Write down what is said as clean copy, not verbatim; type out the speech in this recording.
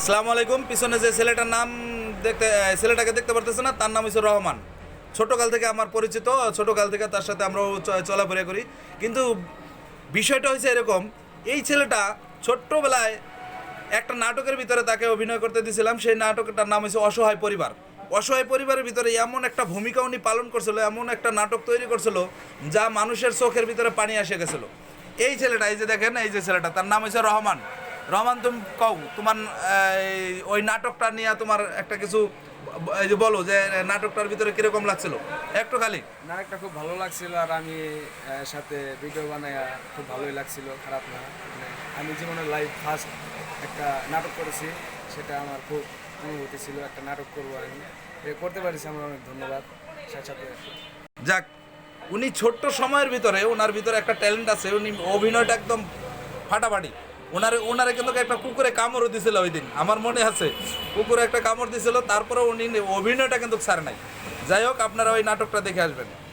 আসসালামু আলাইকুম। পিছনে যে ছেলেটার নাম ছেলেটাকে দেখতে পারতেছে না, তার নাম হচ্ছে রহমান। ছোটকাল থেকে আমার পরিচিত, ছোটকাল থেকে তার সাথে আমরাও চলাফেরা করি। কিন্তু বিষয়টা হয়েছে এরকম, এই ছেলেটা ছোট্টবেলায় একটা নাটকের ভিতরে তাকে অভিনয় করতে দিয়েছিলাম। সেই নাটকটার নাম হচ্ছে অসহায় পরিবার। অসহায় পরিবারের ভিতরে এমন একটা ভূমিকা উনি পালন করছিল, এমন একটা নাটক তৈরি করছিল যা মানুষের চোখের ভিতরে পানি এসে গেছিল। এই ছেলেটা, এই যে দেখেন, এই যে ছেলেটা, তার নাম হচ্ছে রহমান। রহমান, তুমি কও তোমার ওই নাটকটা নিয়ে তোমার একটা কিছু এই যে বলো যে নাটকটার ভিতরে কিরকম লাগছিল একটু খালি। নাটকটা খুব ভালো লাগছিল, আর আমি সাথে ভিডিও বানায়া খুব ভালোই লাগছিল, খারাপ না। মানে আমি জীবনে লাইভ ফার্স্ট একটা নাটক করেছি, সেটা আমার খুব অনুভূতি ছিল। একটা নাটক করবো আমি, করতে পারিছি, আমার অনেক ধন্যবাদ। সাথে সাথে যাক, উনি ছোট্ট সময়ের ভিতরে ওনার ভিতরে একটা ট্যালেন্ট আছে, উনি অভিনয়টা একদম ফাটাফাটি। ওনারে কিন্তু একটা কুকুরে কামড়ও দিছিল ওই দিন, আমার মনে আছে, কুকুরে একটা কামড় দিছিল, তারপরে উনি অভিনয়টা কিন্তু ছাড়ে নাই। যাই হোক, আপনারা ওই নাটকটা দেখে আসবেন।